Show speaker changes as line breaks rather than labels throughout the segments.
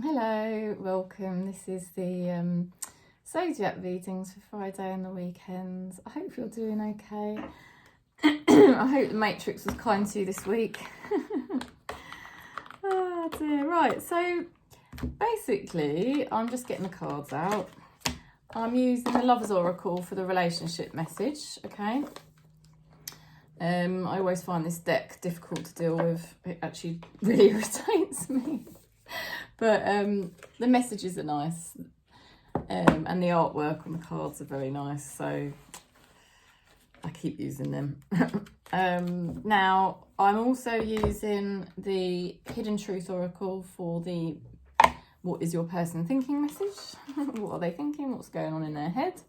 Hello, welcome. This is the Zodiac readings for Friday and the weekends. I hope you're doing okay. I hope the Matrix was kind to you this week. Oh dear. Right, so basically I'm just getting the cards out. I'm using the Lover's Oracle for the relationship message, okay? I always find this deck difficult to deal with. It actually really irritates me. But the messages are nice, and the artwork on the cards are very nice, so I keep using them. Now, I'm also using the Hidden Truth Oracle for the what is your person thinking message? What are they thinking? What's going on in their head?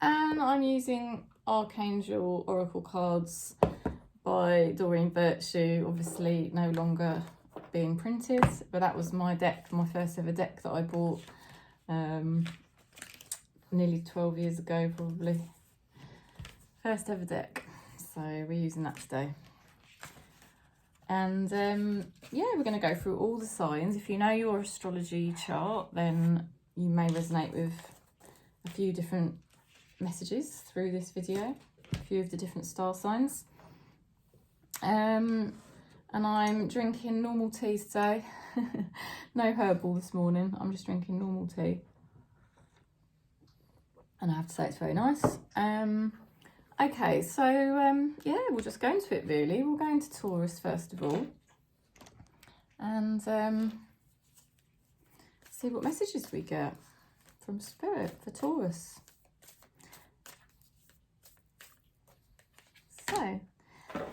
And I'm using Archangel Oracle cards by Doreen Virtue, obviously no longer being printed, but that was my deck, my first ever deck that I bought nearly 12 years ago, probably. First ever deck, so we're using that today. And yeah, we're going to go through all the signs. If you know your astrology chart, then you may resonate with a few different messages through this video, a few of the different star signs. And I'm drinking normal tea today. No herbal this morning. I'm just drinking normal tea. And I have to say it's very nice. Okay, so yeah, we'll just go into it really. We'll go into Taurus first of all. And see what messages we get from Spirit for Taurus. So,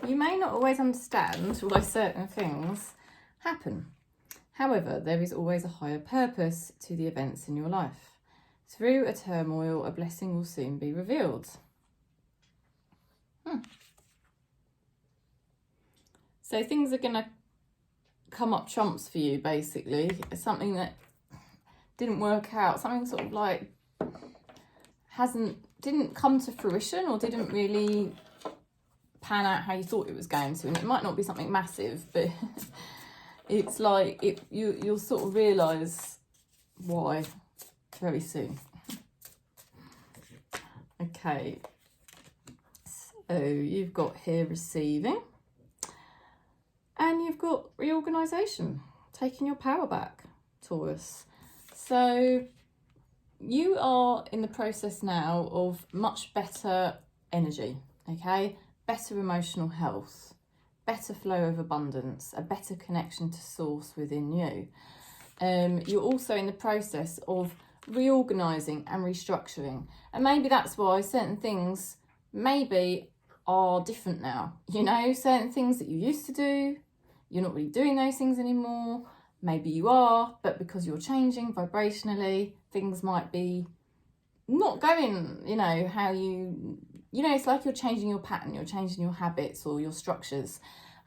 you may not always understand why certain things happen. However, there is always a higher purpose to the events in your life. Through a turmoil, a blessing will soon be revealed. So things are going to come up trumps for you, basically. It's something that didn't work out, something sort of like didn't come to fruition or didn't really pan out how you thought it was going to, and it might not be something massive, but it's like you'll sort of realise why very soon. Okay, so you've got here receiving, and you've got reorganisation, taking your power back, Taurus. So you are in the process now of much better energy, okay? Better emotional health, better flow of abundance, a better connection to source within you. You're also in the process of reorganising and restructuring. And maybe that's why certain things maybe are different now. You know, certain things that you used to do, you're not really doing those things anymore. Maybe you are, but because you're changing vibrationally, things might be not going, you know, how you know, it's like you're changing your pattern, you're changing your habits or your structures.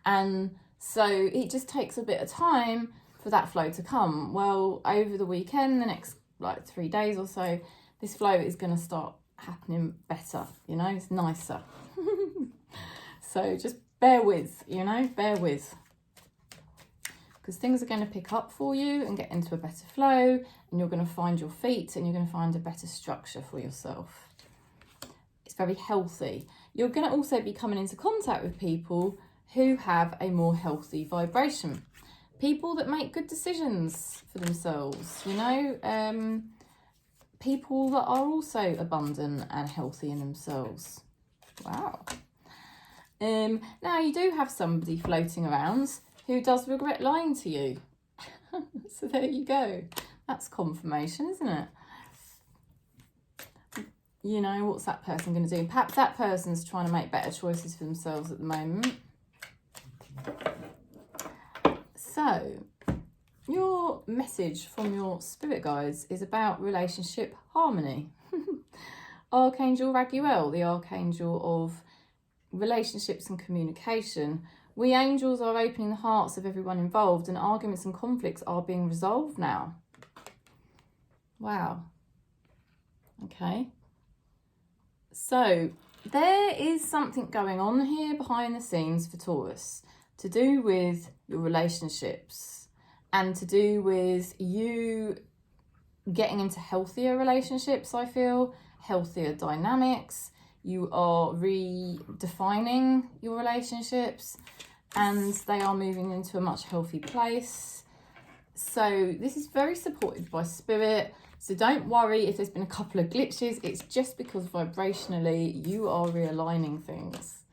And so it just takes a bit of time for that flow to come. Well, over the weekend, the next like 3 days or so, this flow is going to start happening better, you know, it's nicer. So just bear with, you know, bear with. Because things are going to pick up for you and get into a better flow, and you're going to find your feet and you're going to find a better structure for yourself. It's very healthy. You're going to also be coming into contact with people who have a more healthy vibration. People that make good decisions for themselves, you know, people that are also abundant and healthy in themselves. Wow. Now you do have somebody floating around who does regret lying to you. So there you go. That's confirmation, isn't it? You know, what's that person going to do? Perhaps that person's trying to make better choices for themselves at the moment. So, your message from your spirit guides is about relationship harmony. Archangel Raguel, the archangel of relationships and communication. We angels are opening the hearts of everyone involved, and arguments and conflicts are being resolved now. Wow. Okay. So there is something going on here behind the scenes for Taurus to do with your relationships. and to do with you getting into healthier relationships, I feel, healthier dynamics. You are redefining your relationships and they are moving into a much healthy place. So this is very supported by spirit. So don't worry if there's been a couple of glitches. It's just because vibrationally you are realigning things.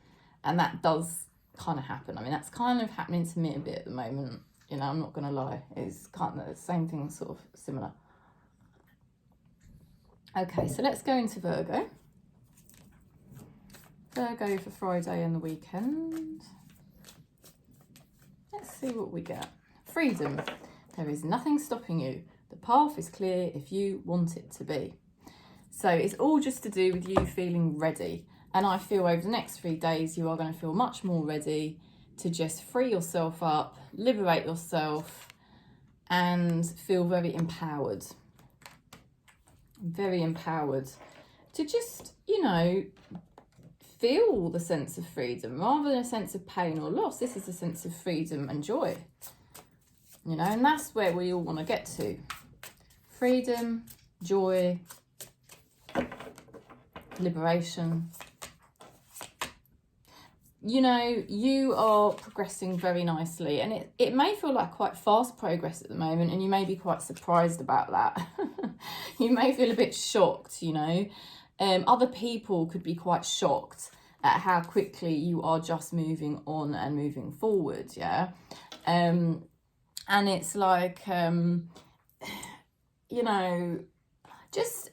And that does kind of happen. I mean, that's kind of happening to me a bit at the moment. You know, I'm not going to lie. It's kind of the same thing, sort of similar. Okay, so let's go into Virgo. Virgo for Friday and the weekend. Let's see what we get. Freedom. There is nothing stopping you. The path is clear if you want it to be. So it's all just to do with you feeling ready. And I feel over the next 3 days, you are going to feel much more ready to just free yourself up, liberate yourself, and feel very empowered. Very empowered to just, you know, feel the sense of freedom rather than a sense of pain or loss. This is a sense of freedom and joy, you know, and that's where we all want to get to. Freedom, joy, liberation. You know, you are progressing very nicely, and it may feel like quite fast progress at the moment, and you may be quite surprised about that. You may feel a bit shocked, you know. Other people could be quite shocked at how quickly you are just moving on and moving forward, yeah. And it's like, you know, just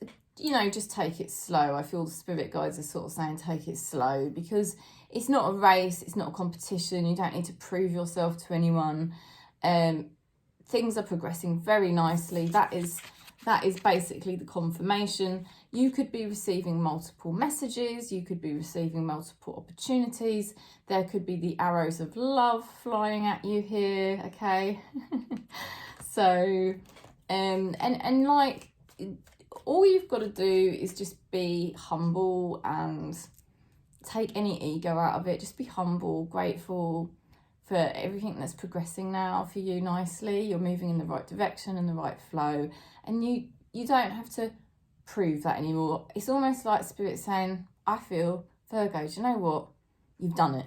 take it slow. I feel the spirit guides are sort of saying take it slow, because it's not a race, it's not a competition. You don't need to prove yourself to anyone. Things are progressing very nicely. That is basically the confirmation. You could be receiving multiple messages. You could be receiving multiple opportunities. There could be the arrows of love flying at you here, okay? So, and like, all you've got to do is just be humble and take any ego out of it. Just be humble, grateful for everything that's progressing now for you nicely. You're moving in the right direction and the right flow, and you don't have to prove that anymore. It's almost like spirit saying, I feel, Virgo, do you know what? You've done it.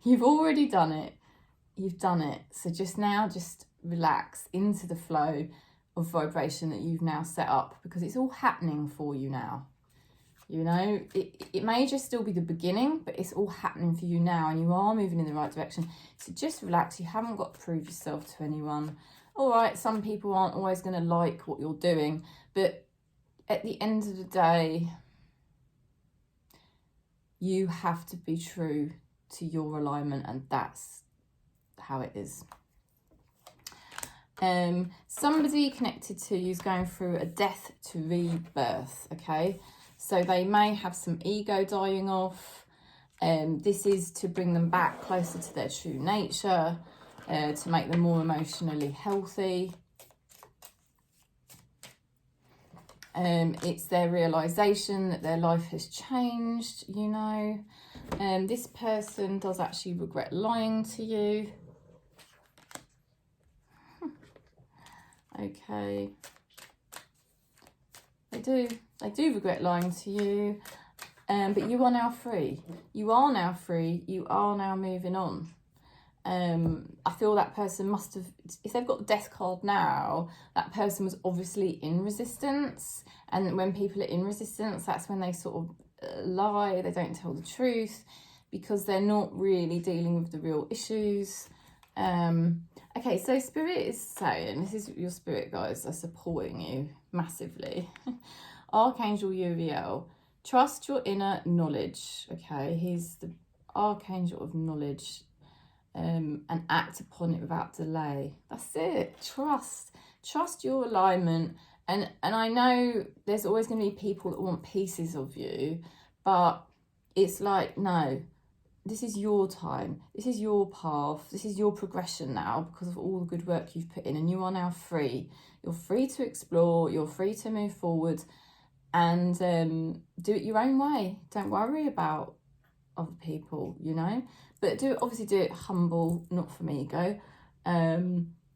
You've already done it. You've done it. So just now, just relax into the flow of vibration that you've now set up, because it's all happening for you now. You know, it may just still be the beginning, but it's all happening for you now, and you are moving in the right direction. So just relax. You haven't got to prove yourself to anyone. All right, some people aren't always going to like what you're doing, but at the end of the day, you have to be true to your alignment, and that's how it is. Somebody connected to you is going through a death to rebirth, okay? So they may have some ego dying off. This is to bring them back closer to their true nature, to make them more emotionally healthy. It's their realization that their life has changed, you know. This person does actually regret lying to you. Okay. They do regret lying to you, but you are now free. You are now free. You are now moving on. I feel that person must have, if they've got the death card now, that person was obviously in resistance. And when people are in resistance, that's when they sort of lie. They don't tell the truth because they're not really dealing with the real issues. Okay, so spirit is saying, this is your spirit guides are supporting you massively. Archangel Uriel, trust your inner knowledge. Okay, he's the Archangel of knowledge, and act upon it without delay. That's it. Trust your alignment. And I know there's always going to be people that want pieces of you, but it's like, no, this is your time. This is your path. This is your progression now because of all the good work you've put in, and you are now free. You're free to explore. You're free to move forward and do it your own way. Don't worry about other people, you know, but obviously do it humble, not from ego.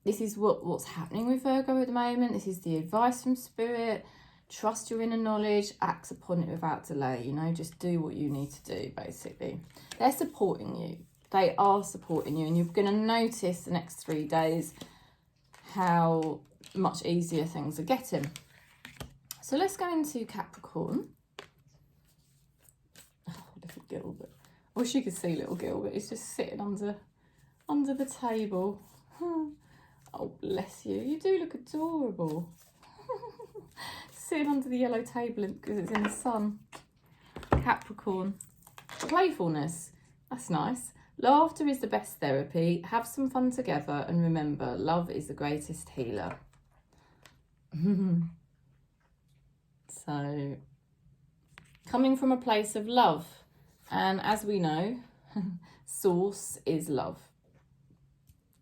this is what's happening with Virgo at the moment. This is the advice from Spirit. Trust your inner knowledge, act upon it without delay, you know, just do what you need to do, basically. They're supporting you. They are supporting you, and you're going to notice the next 3 days how much easier things are getting. So let's go into Capricorn. Oh, little Gilbert. I wish you could see little Gilbert. He's just sitting under the table. Oh, bless you. You do look adorable. Sitting under the yellow table because it's in the sun. Capricorn. Playfulness. That's nice. Laughter is the best therapy. Have some fun together, and remember, love is the greatest healer. So, coming from a place of love. And as we know, source is love.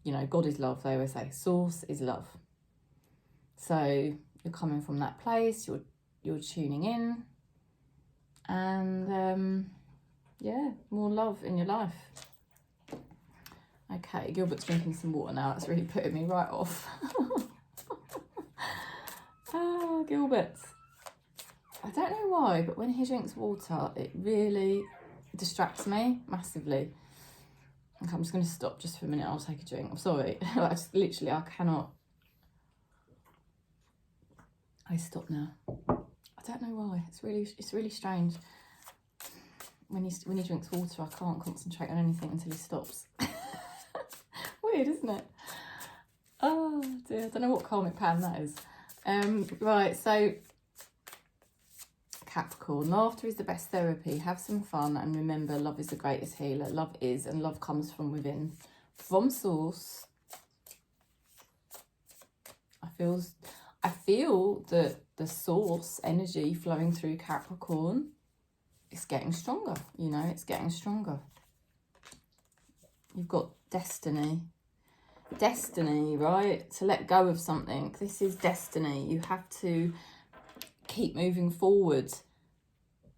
You know, God is love, they always say. Source is love. So, you're coming from that place, you're tuning in. And, yeah, more love in your life. Okay, Gilbert's drinking some water now. It's really putting me right off. Oh, Gilbert. I don't know why, but when he drinks water, it really distracts me massively. Okay, I'm just going to stop just for a minute. I'll take a drink. I'm sorry. I cannot. I stop now. I don't know why. It's really strange. When he drinks water, I can't concentrate on anything until he stops. Weird, isn't it? Oh dear, I don't know what karmic pan that is. Right, so Capricorn, laughter is the best therapy. Have some fun, and remember, love is the greatest healer. Love is, and love comes from within, from source. I feel that the source energy flowing through Capricorn is getting stronger. You know, it's getting stronger. You've got destiny. Destiny, right? To let go of something. This is destiny. You have to keep moving forward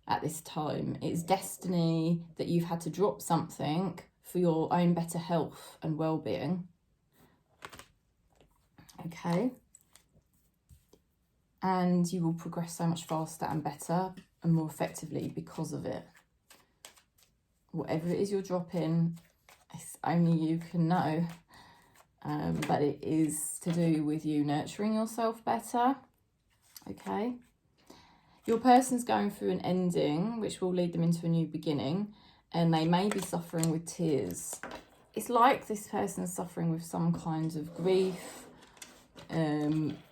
at this time. It's destiny that you've had to drop something for your own better health and well-being. Okay. And you will progress so much faster and better and more effectively because of it. Whatever it is you're dropping, it's only you can know. But it is to do with you nurturing yourself better. Okay. Your person's going through an ending, which will lead them into a new beginning, and they may be suffering with tears. It's like this person's suffering with some kind of grief,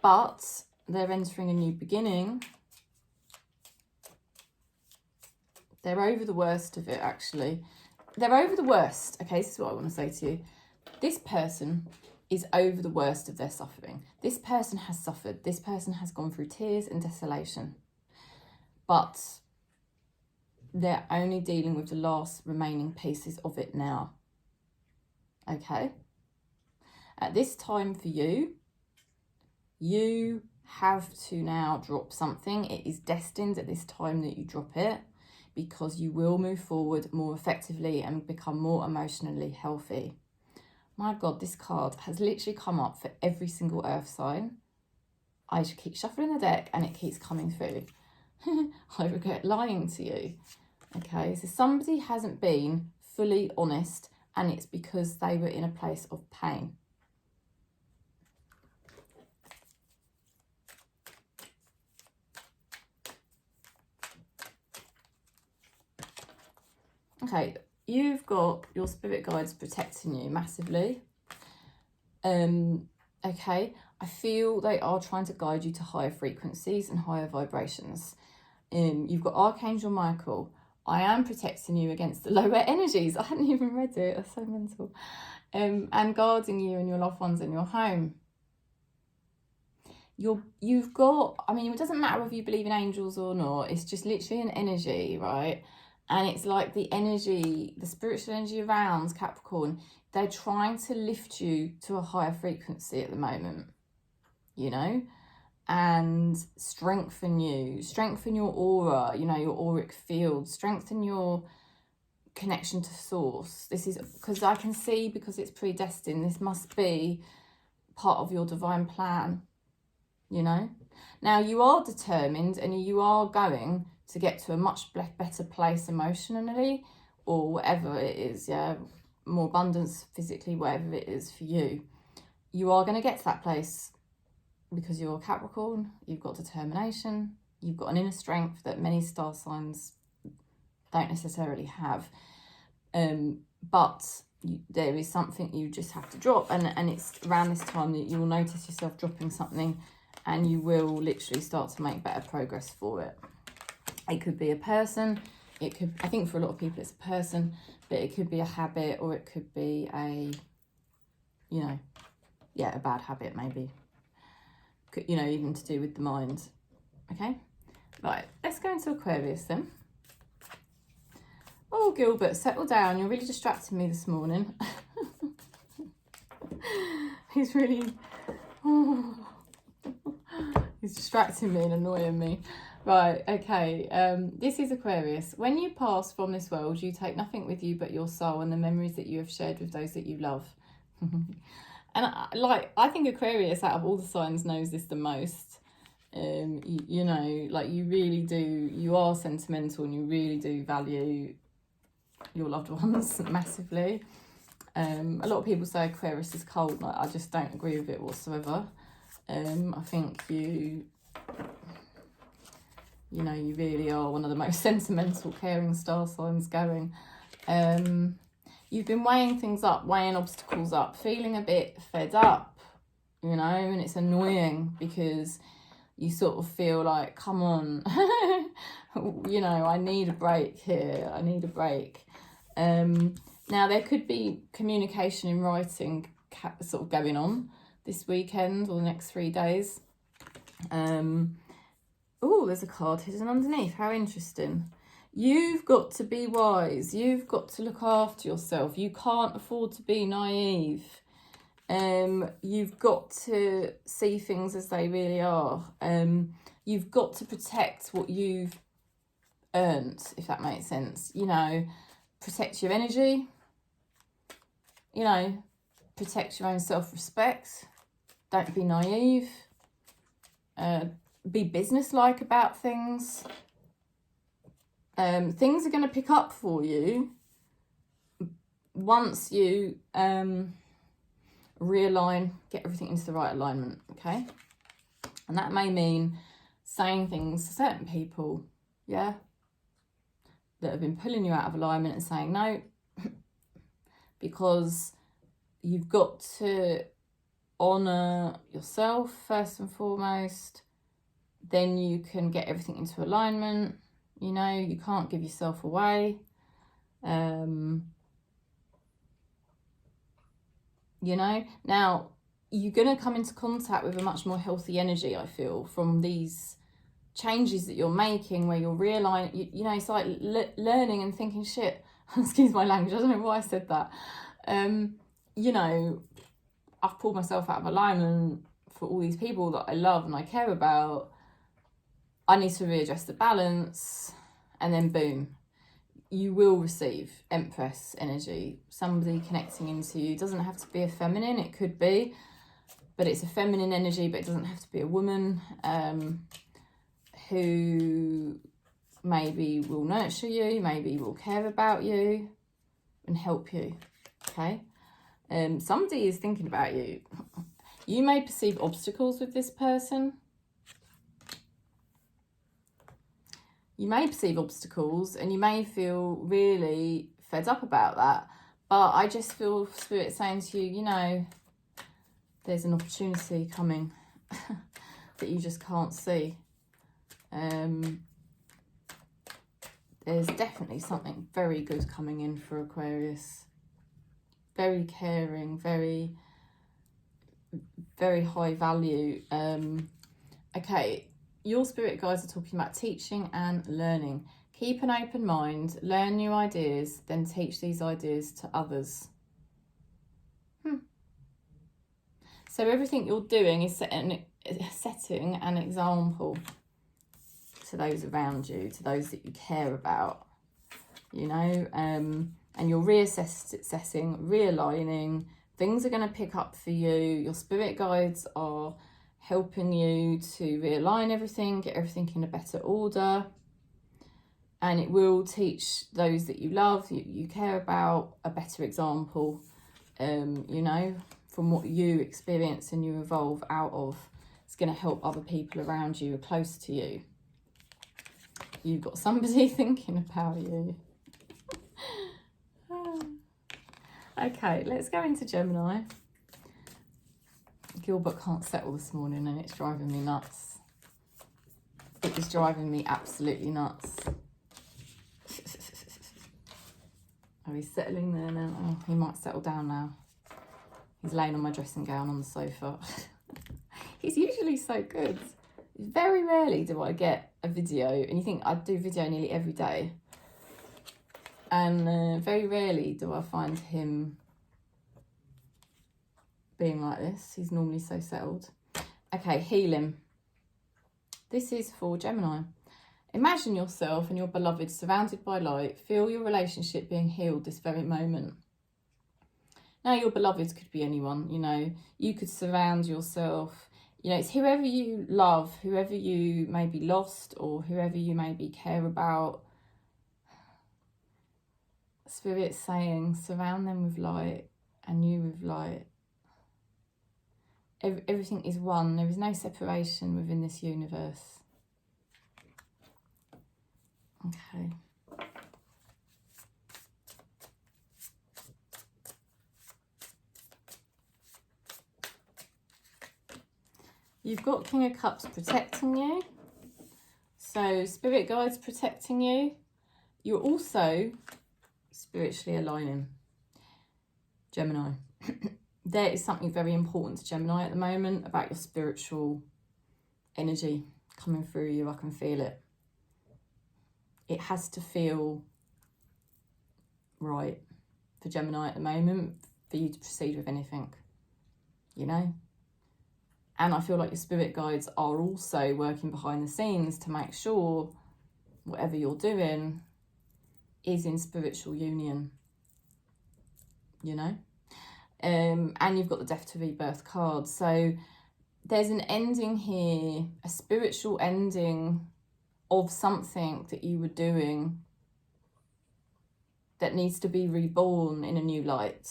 but they're entering a new beginning. They're over the worst of it, actually. They're over the worst. Okay, this is what I want to say to you. This person is over the worst of their suffering. This person has suffered. This person has gone through tears and desolation. But they're only dealing with the last remaining pieces of it now. Okay? At this time for you, you have to now drop something. It is destined at this time that you drop it, because you will move forward more effectively and become more emotionally healthy. My God, this card has literally come up for every single earth sign. I just keep shuffling the deck and it keeps coming through. I regret lying to you. Okay, so somebody hasn't been fully honest, and it's because they were in a place of pain. Okay, you've got your spirit guides protecting you massively. Okay, I feel they are trying to guide you to higher frequencies and higher vibrations. You've got Archangel Michael. I am protecting you against the lower energies. I hadn't even read it. That's so mental. And guarding you and your loved ones in your home. You've got, I mean, it doesn't matter whether you believe in angels or not. It's just literally an energy, right? And it's like the energy, the spiritual energy around Capricorn, they're trying to lift you to a higher frequency at the moment, you know, and strengthen you, strengthen your aura, you know, your auric field, strengthen your connection to source. This is because I can see, because it's predestined, this must be part of your divine plan, you know. Now, you are determined and you are going to get to a much better place emotionally, or whatever it is, yeah, more abundance physically, whatever it is for you. You are going to get to that place because you're Capricorn, you've got determination, you've got an inner strength that many star signs don't necessarily have. But there is something you just have to drop, and it's around this time that you will notice yourself dropping something, and you will literally start to make better progress for it. It could be a person, it could, I think for a lot of people it's a person, but it could be a habit, or it could be a, you know, yeah, a bad habit maybe, you know, even to do with the mind. Okay, right, let's go into Aquarius then. Oh, Gilbert, settle down. You're really distracting me this morning. He's really... Oh, he's distracting me and annoying me. Right, okay. This is Aquarius. When you pass from this world, you take nothing with you but your soul and the memories that you have shared with those that you love. And I think Aquarius, out of all the signs, knows this the most. You know, like, you really do, you are sentimental and you really do value your loved ones massively. A lot of people say Aquarius is cold. Like, I just don't agree with it whatsoever. I think you know, you really are one of the most sentimental, caring star signs going. You've been weighing things up, weighing obstacles up, feeling a bit fed up, you know, and it's annoying because you sort of feel like, come on, you know, I need a break here. I need a break. Now, there could be communication in writing sort of going on this weekend or the next 3 days. Oh, there's a card hidden underneath. How interesting. You've got to be wise. You've got to look after yourself. You can't afford to be naive. You've got to see things as they really are. You've got to protect what you've earned, if that makes sense. You know, protect your energy. You know, protect your own self-respect. Don't be naive. Be businesslike about things. Things are going to pick up for you once you realign, get everything into the right alignment, okay? And that may mean saying things to certain people, yeah, that have been pulling you out of alignment and saying no, because you've got to honour yourself first and foremost. Then you can get everything into alignment. You know, you can't give yourself away. You know, now you're going to come into contact with a much more healthy energy, I feel, from these changes that you're making, where you're realigning, you know, it's like learning and thinking, shit, excuse my language, I don't know why I said that. You know, I've pulled myself out of alignment for all these people that I love and I care about. I need to readjust the balance, and then boom, you will receive Empress energy, somebody connecting into you. It doesn't have to be a feminine, it could be, but it's a feminine energy, but it doesn't have to be a woman, who maybe will nurture you, maybe will care about you and help you, okay? Somebody is thinking about you. You may perceive obstacles with this person. You may perceive obstacles and you may feel really fed up about that. But I just feel Spirit saying to you, you know, there's an opportunity coming that you just can't see. There's definitely something very good coming in for Aquarius. Very caring, very, very high value. Okay. Your spirit guides are talking about teaching and learning. Keep an open mind, learn new ideas, then teach these ideas to others. So everything you're doing is setting an example to those around you, to those that you care about, you know, and you're reassessing, realigning, Things are going to pick up for you. Your spirit guides are helping you to realign everything, get everything in a better order. And it will teach those that you love, you care about, a better example, you know, from what you experience and you evolve out of. It's going to help other people around you, close to you. You've got somebody thinking about you. Okay, let's go into Gemini. Gilbert can't settle this morning and it's driving me nuts. It is driving me absolutely nuts. Oh, he's settling there now. Oh, he might settle down now. He's laying on my dressing gown on the sofa. He's usually so good. Very rarely do I get a video, and you think I do video nearly every day. And very rarely do I find him being like this. He's normally so settled. Okay, healing. This is for Gemini. Imagine yourself and your beloved surrounded by light. Feel your relationship being healed this very moment. Now, your beloved could be anyone, you know. You could surround yourself. You know, it's whoever you love, whoever you may be lost, or whoever you maybe care about. Spirit's saying, surround them with light and you with light. Everything is one. There is no separation within this universe. Okay. You've got King of Cups protecting you. So spirit guides protecting you. You're also spiritually aligning. Gemini. There is something very important to Gemini at the moment about your spiritual energy coming through you. I can feel it. It has to feel right for Gemini at the moment for you to proceed with anything, you know? And I feel like your spirit guides are also working behind the scenes to make sure whatever you're doing is in spiritual union, you know? And you've got the Death to Rebirth card. So there's an ending here, a spiritual ending of something that you were doing that needs to be reborn in a new light.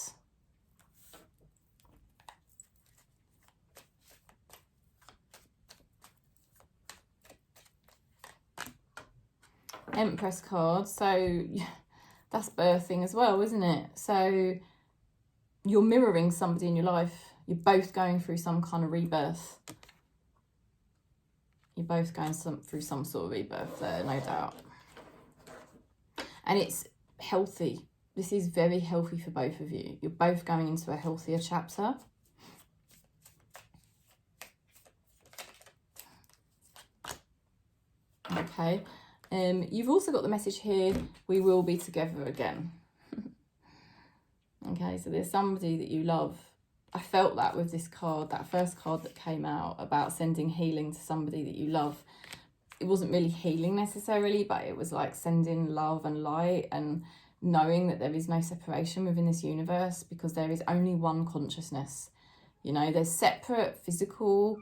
Empress card, so that's birthing as well, isn't it? So you're mirroring somebody in your life. You're both going through some kind of rebirth. You're both going through some sort of rebirth there, no doubt. And it's healthy. This is very healthy for both of you. You're both going into a healthier chapter. Okay. You've also got the message here, we will be together again. Okay, so there's somebody that you love. I felt that with this card, that first card that came out about sending healing to somebody that you love. It wasn't really healing necessarily, but it was like sending love and light and knowing that there is no separation within this universe because there is only one consciousness. You know, there's separate physical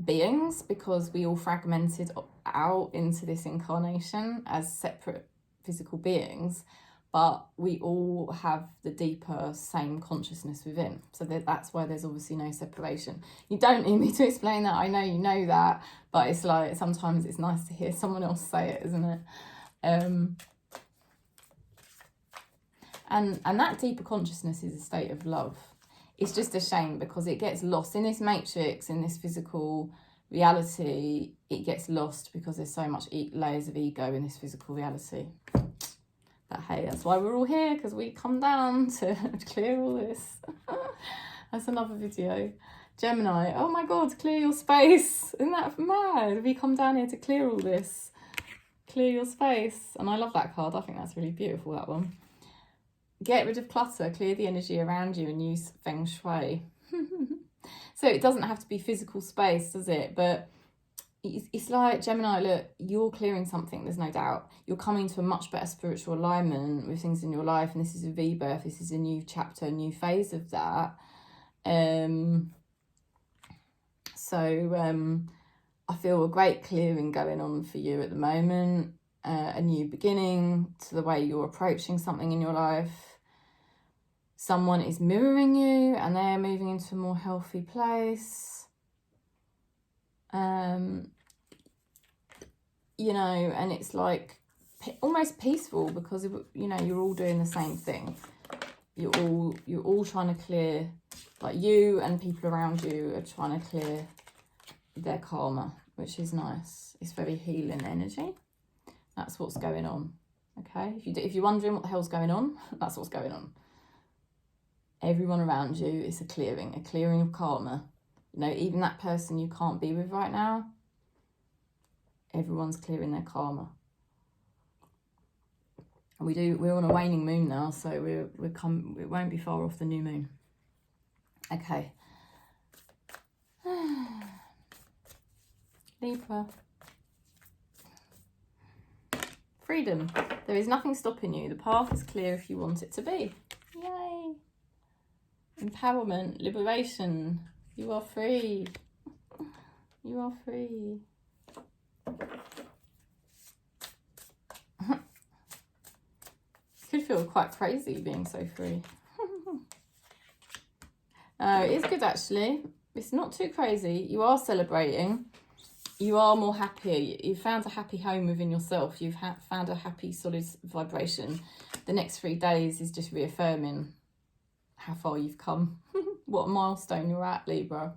beings because we all fragmented out into this incarnation as separate physical beings, but we all have the deeper same consciousness within. So that's why there's obviously no separation. You don't need me to explain that. I know you know that, but it's like sometimes it's nice to hear someone else say it, isn't it? And that deeper consciousness is a state of love. It's just a shame because it gets lost in this matrix, in this physical reality. It gets lost because there's so much layers of ego in this physical reality. But hey, that's why we're all here, because we come down to clear all this. That's another video. Gemini, oh my God, clear your space. Isn't that mad? We come down here to clear all this. Clear your space. And I love that card. I think that's really beautiful, that one. Get rid of clutter, clear the energy around you and use Feng Shui. So it doesn't have to be physical space, does it? But, it's like, Gemini, look, you're clearing something, there's no doubt. You're coming to a much better spiritual alignment with things in your life, and this is a rebirth, this is a new chapter, a new phase of that. I feel a great clearing going on for you at the moment, a new beginning to the way you're approaching something in your life. Someone is mirroring you and they're moving into a more healthy place. You know, and it's like almost peaceful because, you know, you're all doing the same thing. You're all trying to clear, like you and people around you are trying to clear their karma, which is nice. It's very healing energy. That's what's going on. Okay, if you're wondering what the hell's going on, that's what's going on. Everyone around you is a clearing of karma. You know, even that person you can't be with right now, everyone's clearing their karma. And we're on a waning moon now, so it won't be far off the new moon. Okay. Libra. Freedom. There is nothing stopping you. The path is clear if you want it to be. Yay. Empowerment, liberation. You are free. You are free. Could feel quite crazy being so free. It's good actually. It's not too crazy. You are celebrating. You are more happy. You've found a happy home within yourself. You've found a happy, solid vibration. The next 3 days is just reaffirming how far you've come. What a milestone you're at, Libra.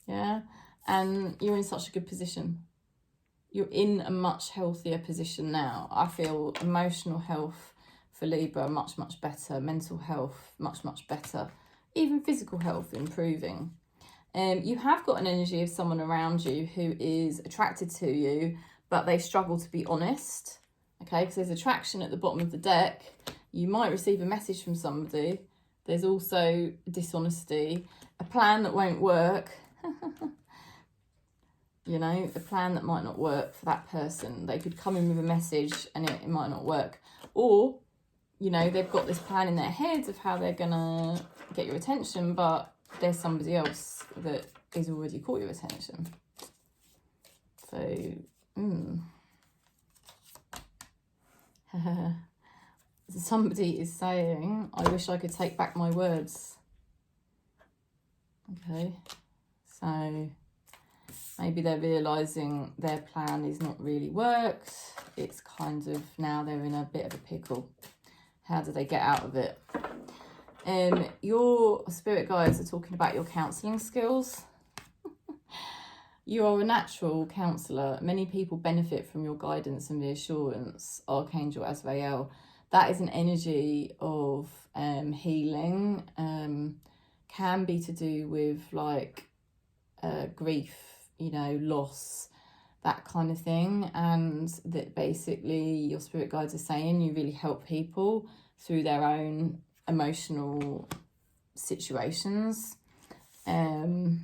Yeah, and you're in such a good position. You're in a much healthier position now. I feel emotional health for Libra much, much better. Mental health much, much better. Even physical health improving. You have got an energy of someone around you who is attracted to you, but they struggle to be honest. Okay, because there's attraction at the bottom of the deck. You might receive a message from somebody. There's also dishonesty, a plan that won't work. You know, a plan that might not work for that person. They could come in with a message and it might not work. Or, you know, they've got this plan in their heads of how they're going to get your attention, but there's somebody else that is already caught your attention. So, somebody is saying, I wish I could take back my words. Okay, so maybe they're realising their plan is not really worked. It's kind of, now they're in a bit of a pickle. How do they get out of it? Your spirit guides are talking about your counselling skills. You are a natural counsellor. Many people benefit from your guidance and reassurance, Archangel Azrael. That is an energy of healing. Can be to do with like grief, you know, loss, that kind of thing. And that basically your spirit guides are saying you really help people through their own emotional situations. So,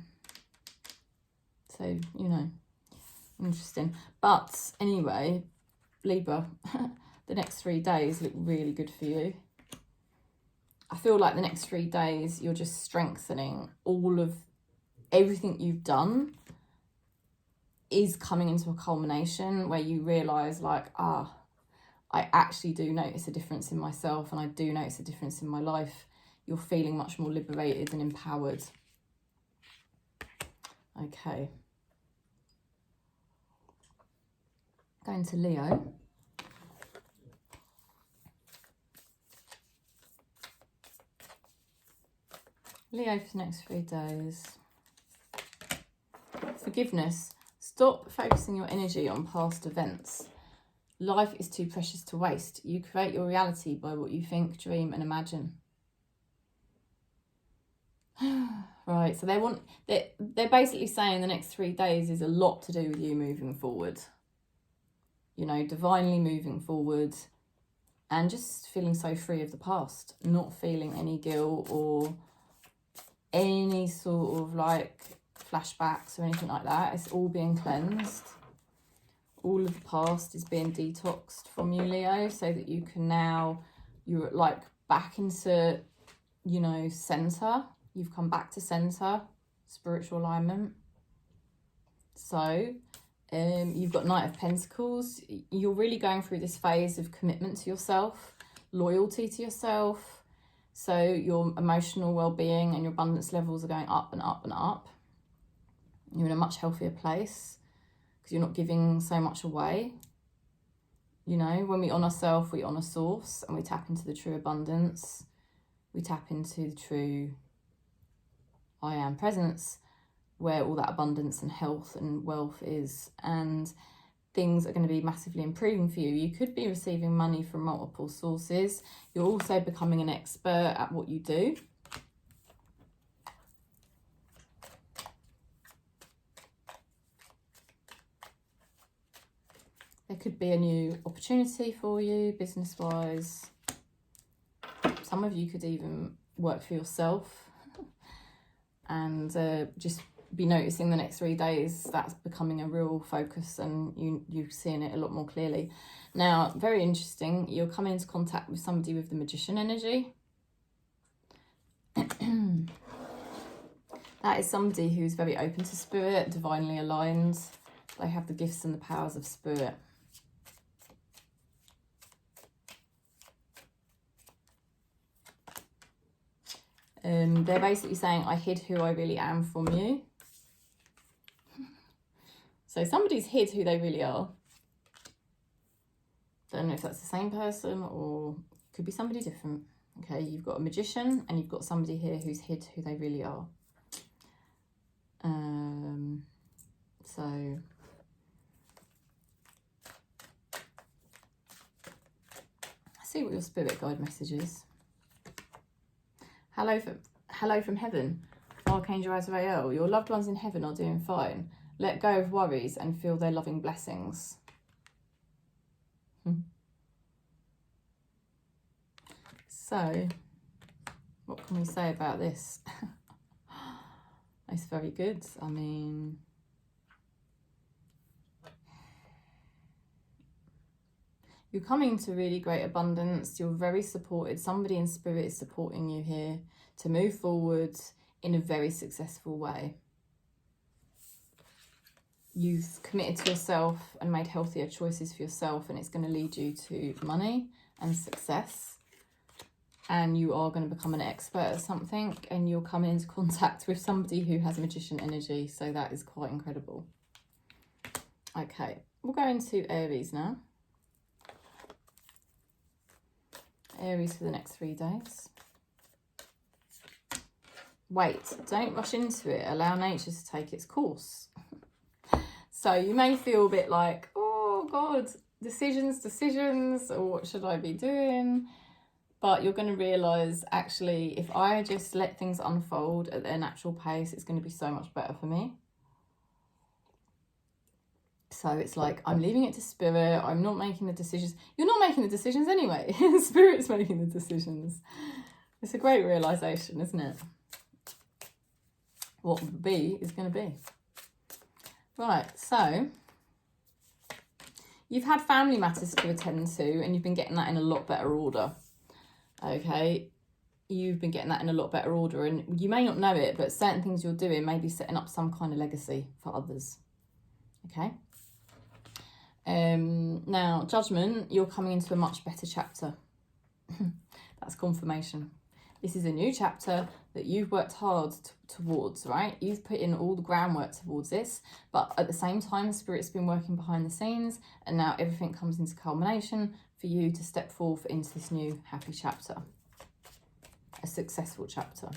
you know, interesting. But anyway, Libra, the next 3 days look really good for you. I feel like the next 3 days you're just strengthening all of everything you've done is coming into a culmination where you realise like, I actually do notice a difference in myself and I do notice a difference in my life. You're feeling much more liberated and empowered. Okay. Going to Leo. Leo for the next 3 days. Forgiveness. Stop focusing your energy on past events. Life is too precious to waste. You create your reality by what you think, dream and imagine. Right, so they're basically saying the next 3 days is a lot to do with you moving forward. You know, divinely moving forward and just feeling so free of the past, not feeling any guilt or any sort of like flashbacks or anything like that. It's all being cleansed. All of the past is being detoxed from you, Leo, so that you can now, you're like back into, you know, center. You've come back to center, spiritual alignment. So you've got Knight of Pentacles. You're really going through this phase of commitment to yourself, loyalty to yourself. So your emotional well-being and your abundance levels are going up and up and up. You're in a much healthier place because you're not giving so much away. You know, when we honour self, we honour source, and we tap into the true abundance. We tap into the true I am presence, where all that abundance and health and wealth is, and things are going to be massively improving for you. You could be receiving money from multiple sources. You're also becoming an expert at what you do. There could be a new opportunity for you, business-wise. Some of you could even work for yourself and just be noticing the next 3 days that's becoming a real focus, and you're seeing it a lot more clearly. Now, very interesting, you're coming into contact with somebody with the Magician energy. That is somebody who's very open to spirit, divinely aligned. They have the gifts and the powers of spirit. They're basically saying, I hid who I really am from you. So somebody's hid who they really are. Don't know if that's the same person or could be somebody different. Okay, you've got a magician and you've got somebody here who's hid who they really are. So see what your spirit guide message is. Hello from heaven, Archangel Azrael. Your loved ones in heaven are doing fine. Let go of worries and feel their loving blessings. So, what can we say about this? It's very good. I mean, you're coming to really great abundance. You're very supported. Somebody in spirit is supporting you here to move forward in a very successful way. You've committed to yourself and made healthier choices for yourself, and it's going to lead you to money and success. And you are going to become an expert at something, and you'll come into contact with somebody who has magician energy. So that is quite incredible. Okay, we'll go into Aries now. Aries for the next 3 days. Wait, don't rush into it. Allow nature to take its course. So you may feel a bit like, oh God, decisions, or what should I be doing? But you're going to realise, actually, if I just let things unfold at their natural pace, it's going to be so much better for me. So it's like, I'm leaving it to spirit. I'm not making the decisions. You're not making the decisions anyway. Spirit's making the decisions. It's a great realisation, isn't it? What will be is going to be. Right, so you've had family matters to attend to, and you've been getting that in a lot better order. Okay, you've been getting that in a lot better order, and you may not know it, but certain things you're doing may be setting up some kind of legacy for others. Okay. Now, Judgment, you're coming into a much better chapter. That's confirmation. This is a new chapter that you've worked hard towards, right? You've put in all the groundwork towards this, but at the same time, Spirit's been working behind the scenes, and now everything comes into culmination for you to step forth into this new happy chapter, a successful chapter.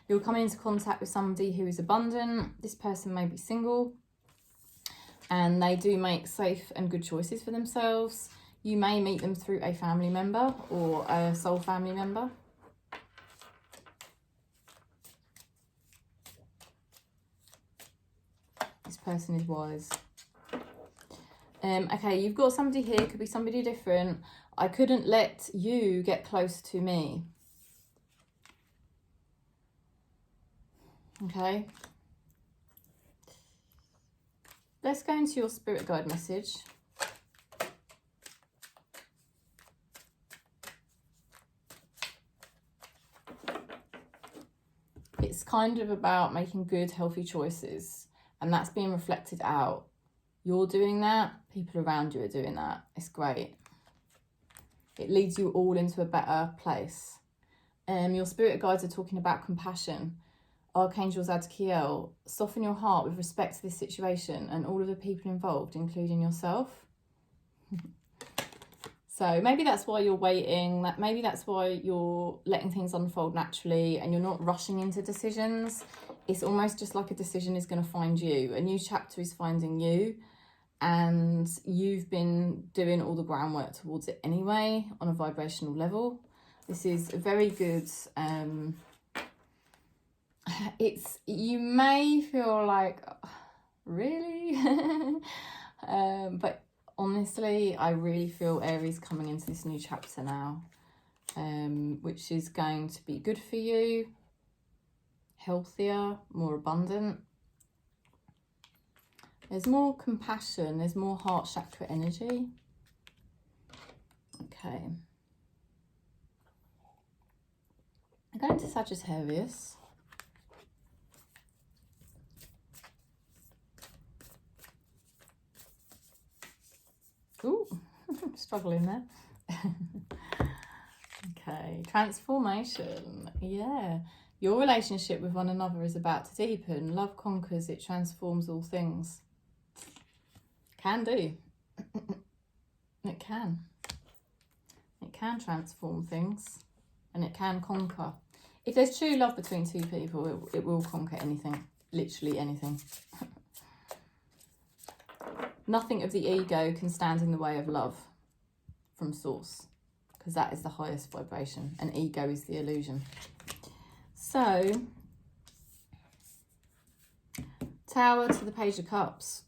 You'll come into contact with somebody who is abundant. This person may be single, and they do make safe and good choices for themselves. You may meet them through a family member or a soul family member. This person is wise. Okay, you've got somebody here, could be somebody different. I couldn't let you get close to me. Okay. Let's go into your spirit guide message. It's kind of about making good, healthy choices, and that's being reflected out. You're doing that, people around you are doing that. It's great. It leads you all into a better place. Your spirit guides are talking about compassion. Archangel Zadkiel, soften your heart with respect to this situation and all of the people involved, including yourself. So maybe that's why you're waiting, maybe that's why you're letting things unfold naturally and you're not rushing into decisions. It's almost just like a decision is going to find you. A new chapter is finding you, and you've been doing all the groundwork towards it anyway on a vibrational level. This is a very good, you may feel like, really? But honestly, I really feel Aries coming into this new chapter now, which is going to be good for you, healthier, more abundant. There's more compassion, there's more heart chakra energy. Okay. I'm going to Sagittarius. Ooh, struggling there. Okay, transformation. Yeah, your relationship with one another is about to deepen. Love conquers, it transforms all things. Can do. It can. It can transform things, and it can conquer. If there's true love between two people, it will conquer anything, literally anything. Nothing of the ego can stand in the way of love from source, because that is the highest vibration, and ego is the illusion. So, Tower to the Page of Cups.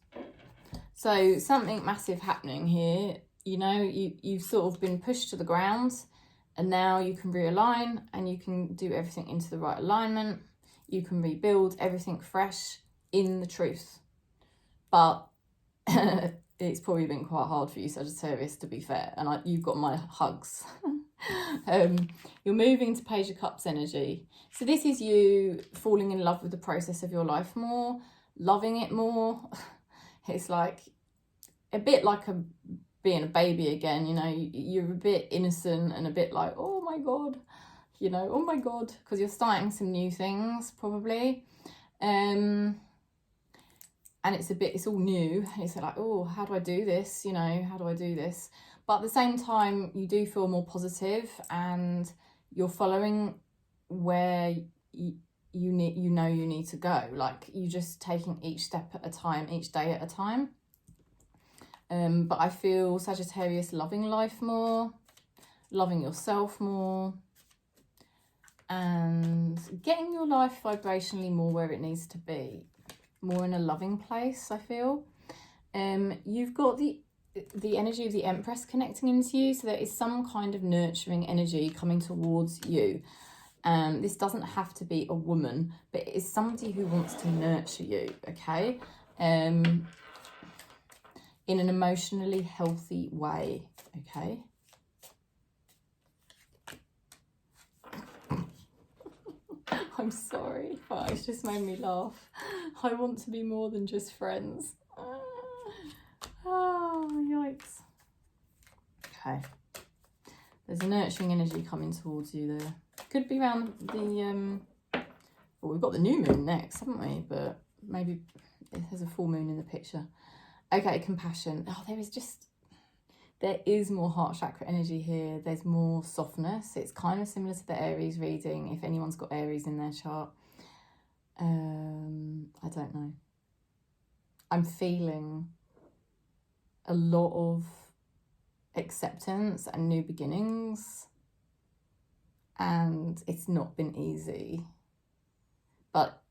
So something massive happening here. You know, you've sort of been pushed to the ground, and now you can realign and you can do everything into the right alignment. You can rebuild everything fresh in the truth. But it's probably been quite hard for you, Sagittarius, to be fair, and you've got my hugs. You're moving to Page of Cups energy. So this is you falling in love with the process of your life more, loving it more. It's like a bit like being a baby again, you know, you're a bit innocent and a bit like, oh my God, you know, oh my God, because you're starting some new things probably. And it's all new. It's like, oh, how do I do this? You know, how do I do this? But at the same time, you do feel more positive, and you're following where you need to go. Like, you're just taking each step at a time, each day at a time. But I feel Sagittarius loving life more, loving yourself more, and getting your life vibrationally more where it needs to be. More in a loving place, I feel. You've got the energy of the Empress connecting into you, so there is some kind of nurturing energy coming towards you. This doesn't have to be a woman, but it is somebody who wants to nurture you, okay? In an emotionally healthy way, okay? I'm sorry, but it's just made me laugh. I want to be more than just friends. Oh, yikes. Okay. There's a nurturing energy coming towards you there. Could be around the, well, we've got the new moon next, haven't we? But maybe there's a full moon in the picture. Okay, compassion. Oh, there is more heart chakra energy here. There's more softness. It's kind of similar to the Aries reading, if anyone's got Aries in their chart. I don't know. I'm feeling a lot of acceptance and new beginnings, and it's not been easy, but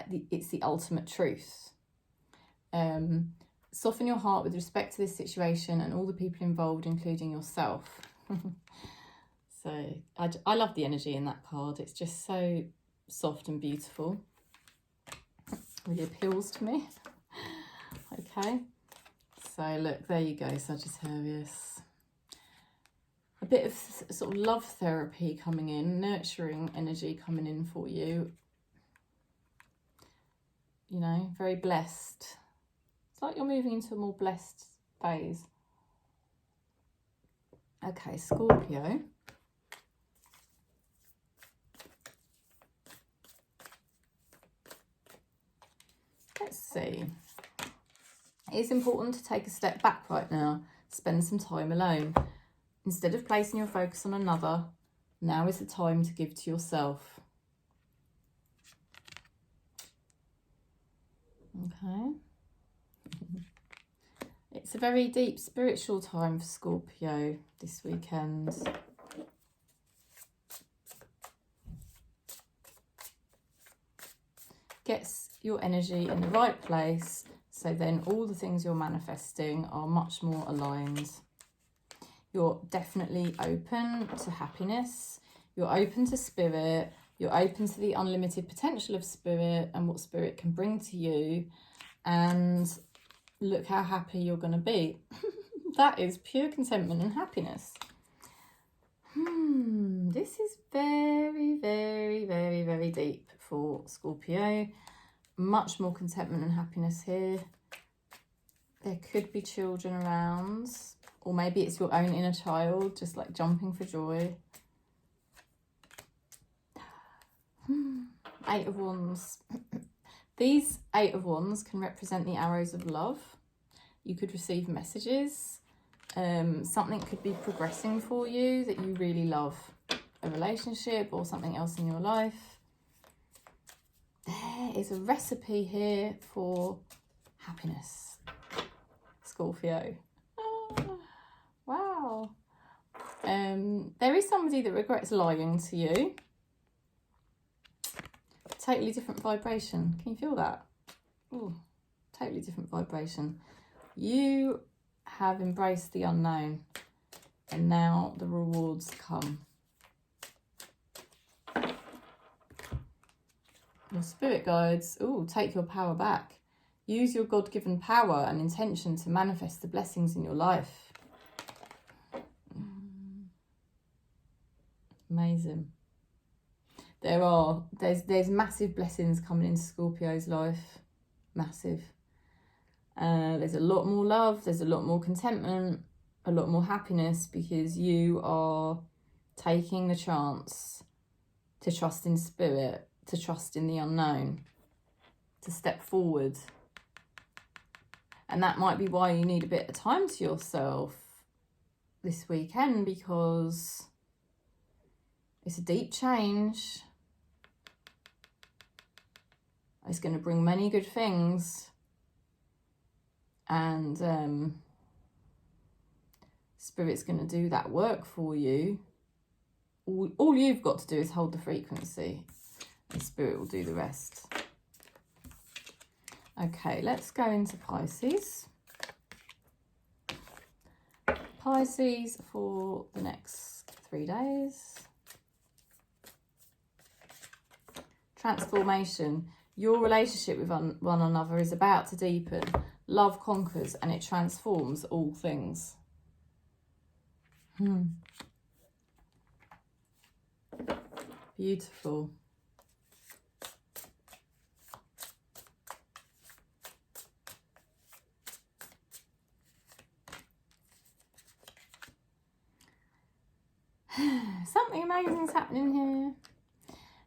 it's the ultimate truth. Soften your heart with respect to this situation and all the people involved, including yourself. So I love the energy in that card. It's just so soft and beautiful. really appeals to me. Okay, so look, there you go, Sagittarius. A bit of sort of love therapy coming in, nurturing energy coming in for you. You know, very blessed. It's like you're moving into a more blessed phase. Okay, Scorpio. Let's see. It's important to take a step back right now. Spend some time alone. Instead of placing your focus on another, now is the time to give to yourself. Okay. It's a very deep spiritual time for Scorpio this weekend. Gets your energy in the right place, so then all the things you're manifesting are much more aligned. You're definitely open to happiness. You're open to spirit. You're open to the unlimited potential of spirit and what spirit can bring to you. And look how happy you're going to be. That is pure contentment and happiness. This is very, very, very, very deep for Scorpio. Much more contentment and happiness here. There could be children around, or maybe it's your own inner child just like jumping for joy. Eight of Wands. These Eight of Wands can represent the arrows of love. You could receive messages. Something could be progressing for you that you really love. A relationship or something else in your life. There is a recipe here for happiness, Scorpio. Oh, wow. There is somebody that regrets lying to you. Totally different vibration. Can you feel that? Oh, totally different vibration. You have embraced the unknown, and now the rewards come. Your spirit guides, take your power back. Use your God-given power and intention to manifest the blessings in your life. Amazing. There's massive blessings coming into Scorpio's life. Massive. There's a lot more love, there's a lot more contentment, a lot more happiness, because you are taking the chance to trust in spirit, to trust in the unknown, to step forward. And that might be why you need a bit of time to yourself this weekend, because it's a deep change. It's going to bring many good things. And Spirit's going to do that work for you. All you've got to do is hold the frequency, and Spirit will do the rest. Okay, let's go into Pisces. Pisces for the next 3 days. Transformation. Your relationship with one another is about to deepen. Love conquers and it transforms all things. Beautiful. Something amazing is happening here.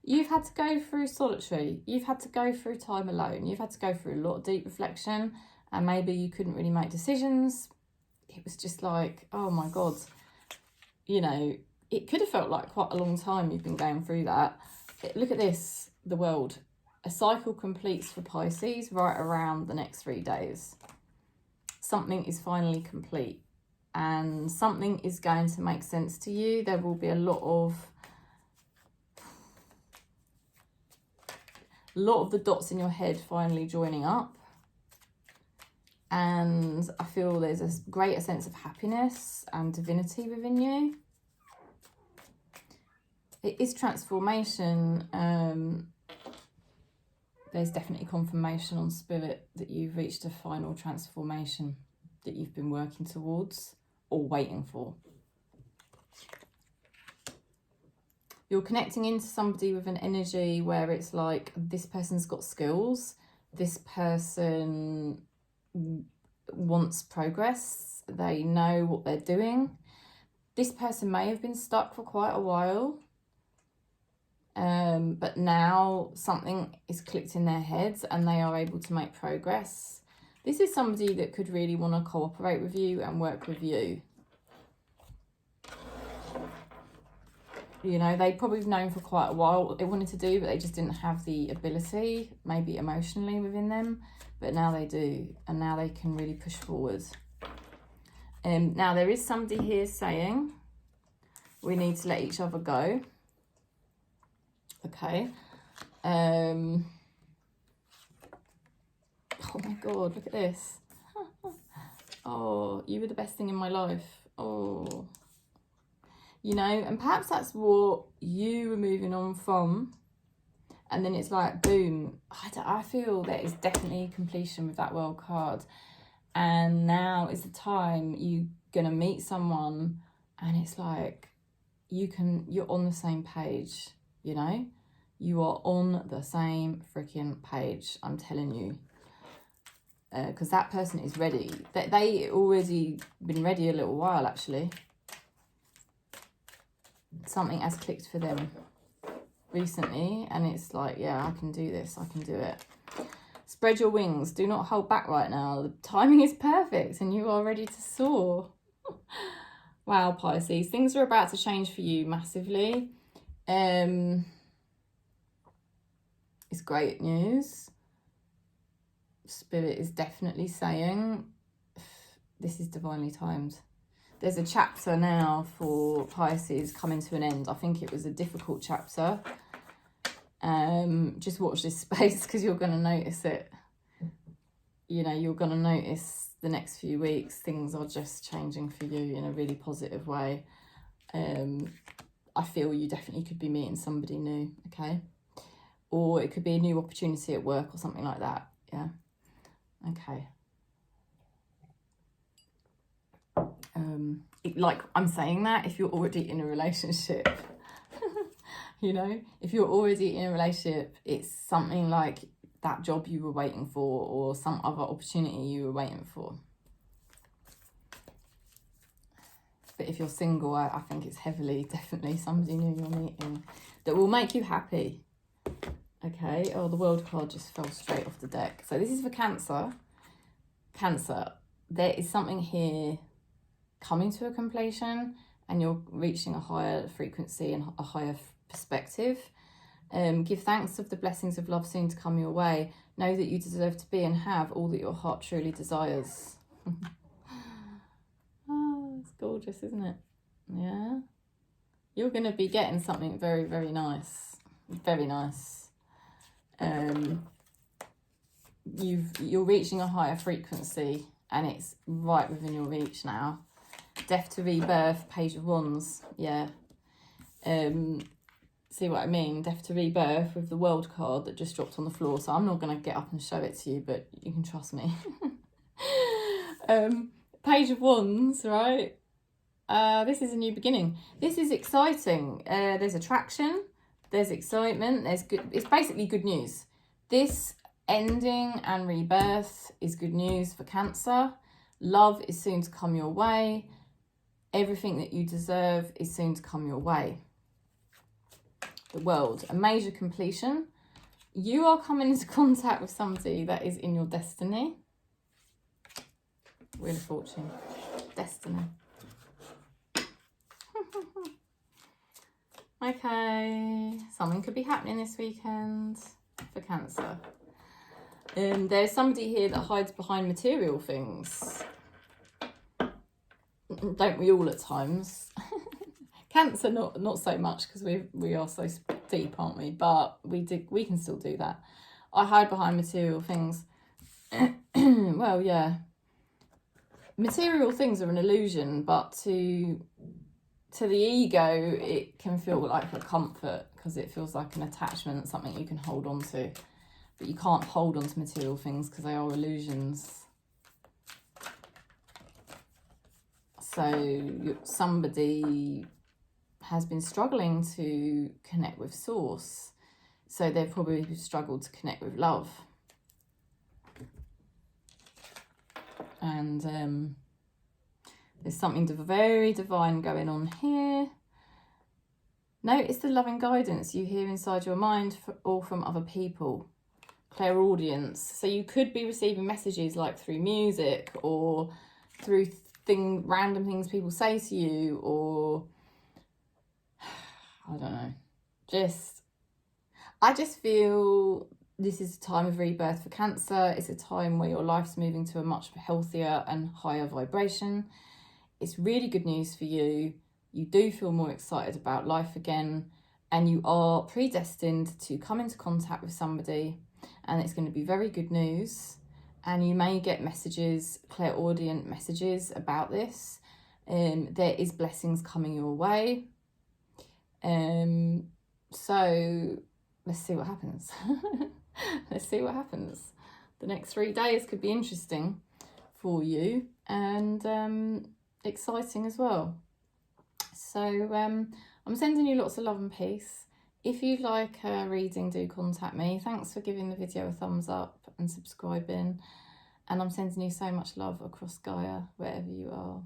You've had to go through solitary. You've had to go through time alone. You've had to go through a lot of deep reflection, and maybe you couldn't really make decisions. It was just like, oh my God, you know, it could have felt like quite a long time you've been going through that. Look at this, the world. A cycle completes for Pisces right around the next 3 days. Something is finally complete, and something is going to make sense to you. There will be a lot of the dots in your head finally joining up. And I feel there's a greater sense of happiness and divinity within you. It is transformation, there's definitely confirmation on Spirit that you've reached a final transformation that you've been working towards or waiting for. You're connecting into somebody with an energy where it's like, this person's got skills, this person wants progress, they know what they're doing. This person may have been stuck for quite a while, but now something is clicked in their heads and they are able to make progress. This is somebody that could really want to cooperate with you and work with you. You know, they probably have known for quite a while what they wanted to do, but they just didn't have the ability, maybe emotionally within them. But now they do, and now they can really push forward. Now, there is somebody here saying we need to let each other go. Okay. Oh my God, look at this. Oh, you were the best thing in my life. Oh. You know, and perhaps that's what you were moving on from. And then it's like, boom, I feel there is definitely completion with that World card. And now is the time you're going to meet someone and it's like, you're on the same page, you know? You are on the same freaking page, I'm telling you. Because that person is ready. They already been ready a little while, actually. Something has clicked for them recently and it's like, yeah, I can do this, I can do it. Spread your wings, do not hold back right now. The timing is perfect and you are ready to soar. Wow, Pisces, things are about to change for you massively. It's great news. Spirit is definitely saying this is divinely timed. There's a chapter now for Pisces coming to an end. I think it was a difficult chapter. Just watch this space because you're going to notice it. You know, you're going to notice the next few weeks things are just changing for you in a really positive way. I feel you definitely could be meeting somebody new, okay? Or it could be a new opportunity at work or something like that, yeah? Okay. Like I'm saying that if you're already in a relationship, you know, if you're already in a relationship, it's something like that job you were waiting for or some other opportunity you were waiting for. But if you're single, I think it's definitely somebody new you're meeting that will make you happy. Okay, oh, the World card just fell straight off the deck. So this is for Cancer. Cancer, there is something here coming to a completion and you're reaching a higher frequency and a higher perspective. Give thanks of the blessings of love soon to come your way. Know that you deserve to be and have all that your heart truly desires. Oh, it's gorgeous, isn't it? Yeah. You're going to be getting something very, very nice. Very nice. You're reaching a higher frequency and it's right within your reach now. Death to rebirth, Page of Wands, yeah. See what I mean? Death to rebirth with the World card that just dropped on the floor. So I'm not going to get up and show it to you, but you can trust me. Page of Wands, right? This is a new beginning. This is exciting. There's attraction, there's excitement, there's good. It's basically good news. This ending and rebirth is good news for Cancer. Love is soon to come your way. Everything that you deserve is soon to come your way. The World, a major completion. You are coming into contact with somebody that is in your destiny. Wheel of Fortune, destiny. Okay, something could be happening this weekend for Cancer. There's somebody here that hides behind material things. Don't we all at times? Cancer, not so much because we are so deep, aren't we? But we can still do that. I hide behind material things. Well, yeah. Material things are an illusion, but to the ego, it can feel like a comfort because it feels like an attachment, something you can hold on to. but you can't hold on to material things because they are illusions. So somebody has been struggling to connect with source. So they've probably struggled to connect with love. And there's something very divine going on here. Notice the loving guidance you hear inside your mind or from other people. Clairaudience. So you could be receiving messages like through music or through random things people say to you, or I don't know. I just feel this is a time of rebirth for Cancer. It's a time where your life's moving to a much healthier and higher vibration. It's really good news for you. You do feel more excited about life again, and you are predestined to come into contact with somebody, and it's going to be very good news. And you may get messages, clairaudient messages about this. There is blessings coming your way. So let's see what happens. Let's see what happens. The next 3 days could be interesting for you, and exciting as well. So I'm sending you lots of love and peace. If you'd like a reading, do contact me. Thanks for giving the video a thumbs up and subscribing. And I'm sending you so much love across Gaia, wherever you are.